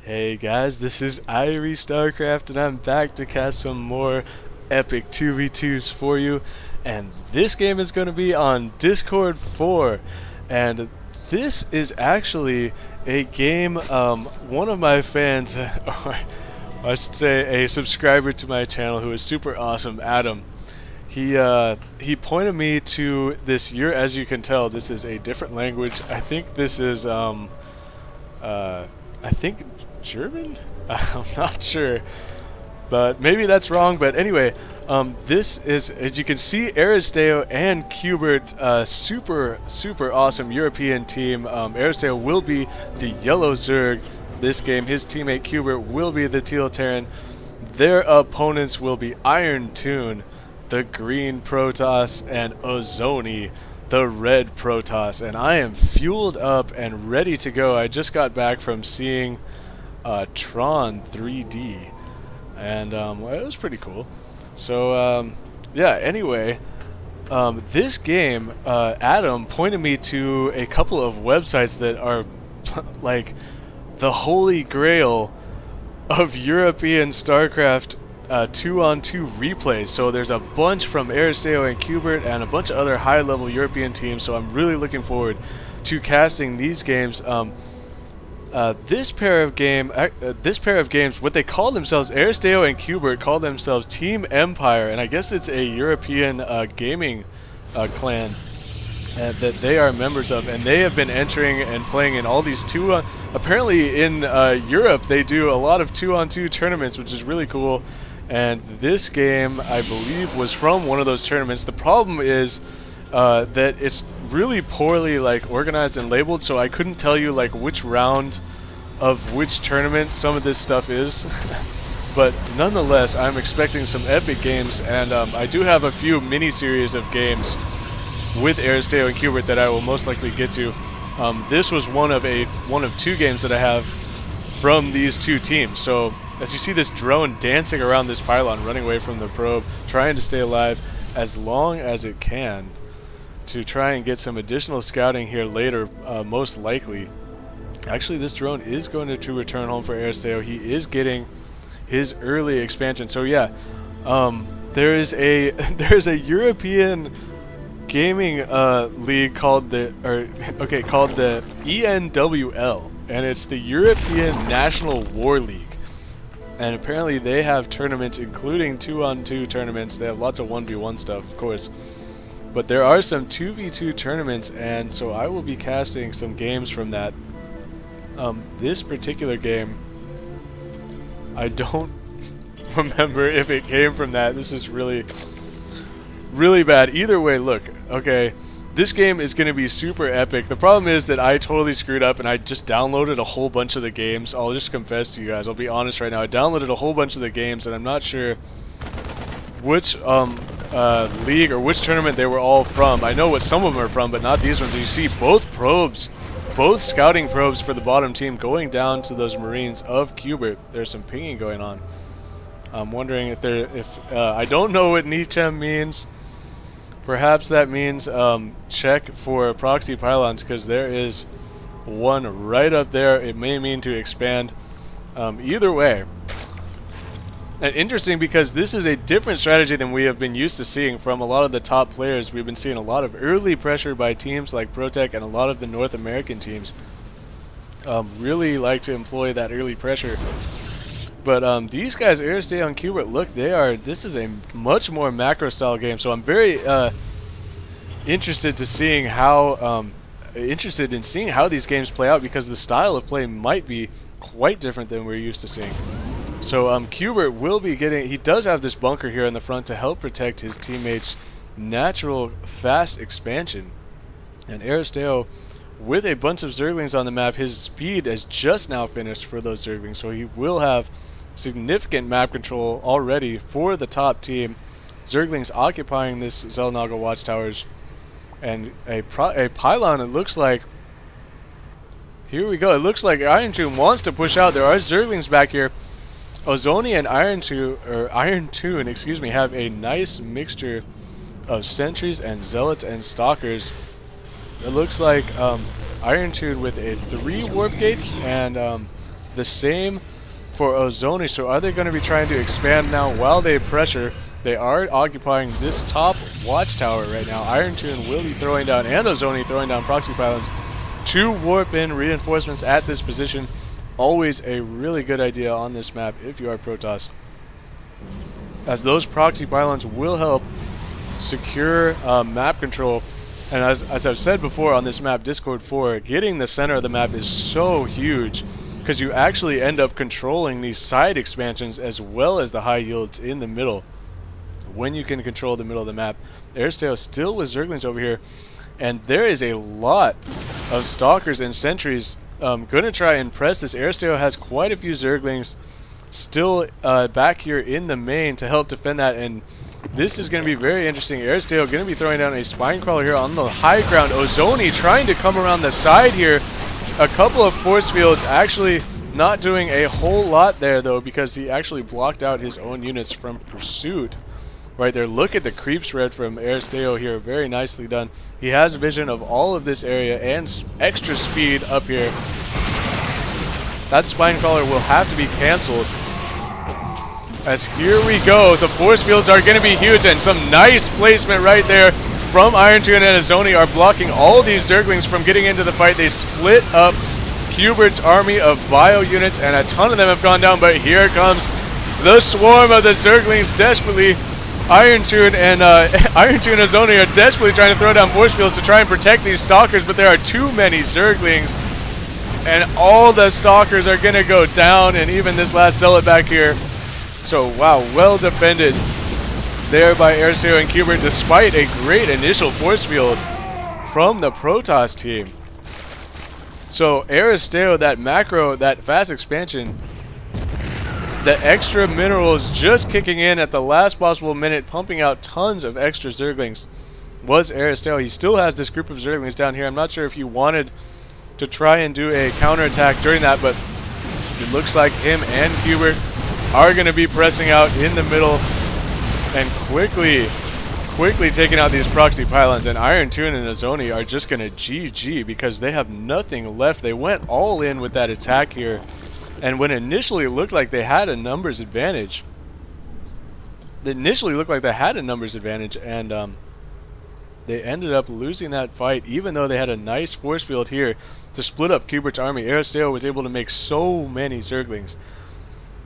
Hey guys, this is Irie StarCraft and I'm back to cast some more epic 2v2s for you. And this game is going to be on Discord 4. And this is actually a game one of my fans, or I should say a subscriber to my channel who is super awesome, Adam. He pointed me to this as you can tell, this is a different language. I think this is I think German? I'm not sure, but maybe that's wrong. But anyway, this is, as you can see, Aristeo and Cubert, super awesome European team. Aristeo will be the yellow Zerg this game. His teammate Cubert will be the teal Terran. Their opponents will be IronTune, the green Protoss, and Ozonni, the red Protoss. And I am fueled up and ready to go. I just got back from seeing Tron 3D, and well, it was pretty cool. So yeah, anyway, this game, Adam pointed me to a couple of websites that are like the holy grail of European StarCraft 2-on-2 replays. So there's a bunch from Aristeo and Cubert and a bunch of other high-level European teams, so I'm really looking forward to casting these games. This pair of games, what they call themselves, Aristeo and Cubert, call themselves Team Empire, and I guess it's a European gaming clan that they are members of, and they have been entering and playing in all these apparently in Europe they do a lot of 2-on-2 tournaments, which is really cool. And this game, I believe, was from one of those tournaments. The problem is that it's really poorly organized and labeled, so I couldn't tell you which round of which tournament some of this stuff is. But nonetheless, I'm expecting some epic games, and I do have a few mini-series of games with Aristeo and Cubert that I will most likely get to. This was one of two games that I have from these two teams. So as you see this drone dancing around this pylon, running away from the probe, trying to stay alive as long as it can to try and get some additional scouting here later, most likely. Actually, this drone is going to return home for Aristeo. He is getting his early expansion. So yeah, there is a European gaming league called the ENWL, and it's the European National War League. And apparently they have tournaments, including 2-on-2 tournaments. They have lots of 1v1 stuff, of course. But there are some 2v2 tournaments, and so I will be casting some games from that. This particular game, I don't remember if it came from that. This is really bad. Either way, look, okay, this game is going to be super epic. The problem is that I totally screwed up and I just downloaded a whole bunch of the games. I'll just confess to you guys, I'll be honest right now. I downloaded a whole bunch of the games and I'm not sure which league or which tournament they were all from. I know what some of them are from, but not these ones. You see both probes, both scouting probes for the bottom team going down to those Marines of Cubert. There's some pinging going on. I'm wondering if I don't know what Nichem means. Perhaps that means check for proxy pylons, because there is one right up there. It may mean to expand. Either way. And interesting, because this is a different strategy than we have been used to seeing from a lot of the top players. We've been seeing a lot of early pressure by teams like Protec, and a lot of the North American teams really like to employ that early pressure. But these guys, Aristeo and Cubert, look, this is a much more macro style game. So I'm very interested in seeing how these games play out, because the style of play might be quite different than we're used to seeing. So Cubert will be he does have this bunker here in the front to help protect his teammates' natural fast expansion. And Aristeo, with a bunch of Zerglings on the map, his speed has just now finished for those Zerglings, so he will have significant map control already for the top team. Zerglings occupying this Zelnaga watchtowers, and a pylon, it looks like. Here we go. It looks like IronTune wants to push out. There are Zerglings back here. Ozonni and IronTune, excuse me, have a nice mixture of sentries and zealots and stalkers. It looks like IronTune with 3 warp gates and The same for Ozonni. So are they going to be trying to expand now while they pressure? They are occupying this top watchtower right now. IronTune will be throwing down, and Ozonni throwing down proxy pylons to warp in reinforcements at this position. Always a really good idea on this map if you are Protoss, as those proxy pylons will help secure map control. And as I've said before on this map, Discord 4, getting the center of the map is so huge, because you actually end up controlling these side expansions as well as the high yields in the middle when you can control the middle of the map. Aristeo still with Zerglings over here, and there is a lot of Stalkers and Sentries gonna try and press this. Aristeo has quite a few Zerglings still back here in the main to help defend that, and this is going to be very interesting. Aristeo going to be throwing down a spine crawler here on the high ground. Ozonni trying to come around the side here. A couple of force fields, actually not doing a whole lot there though, because he actually blocked out his own units from pursuit. Right there, look at the creep spread from Aristeo here, very nicely done. He has vision of all of this area and extra speed up here. That spine crawler will have to be cancelled. As here we go, the force fields are going to be huge, and some nice placement right there from IronTune, and Ozonni are blocking all these Zerglings from getting into the fight. They split up Cubert's army of bio units, and a ton of them have gone down, but here comes the swarm of the Zerglings desperately. IronTune and Ozonni are desperately trying to throw down force fields to try and protect these Stalkers, but there are too many Zerglings, and all the Stalkers are going to go down, and even this last Zealot back here. So, wow, well defended there by Aristeo and Cubert, despite a great initial force field from the Protoss team. So, Aristeo, that macro, that fast expansion, the extra minerals just kicking in at the last possible minute, pumping out tons of extra Zerglings, was Aristeo. He still has this group of Zerglings down here. I'm not sure if he wanted to try and do a counterattack during that, but it looks like him and Cubert are going to be pressing out in the middle and quickly taking out these proxy pylons. And IronTune and Ozonni are just going to GG because they have nothing left. They went all in with that attack here, and when initially it looked like they had a numbers advantage, and they ended up losing that fight, even though they had a nice force field here to split up Cubert's army. Aristeo was able to make so many Zerglings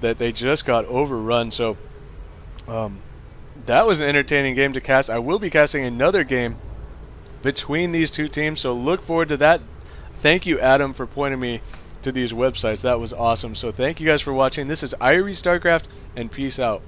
that they just got overrun. So that was an entertaining game to cast. I will be casting another game between these two teams, so look forward to that. Thank you, Adam, for pointing me to these websites. That was awesome. So thank you guys for watching. This is Irie StarCraft, and peace out.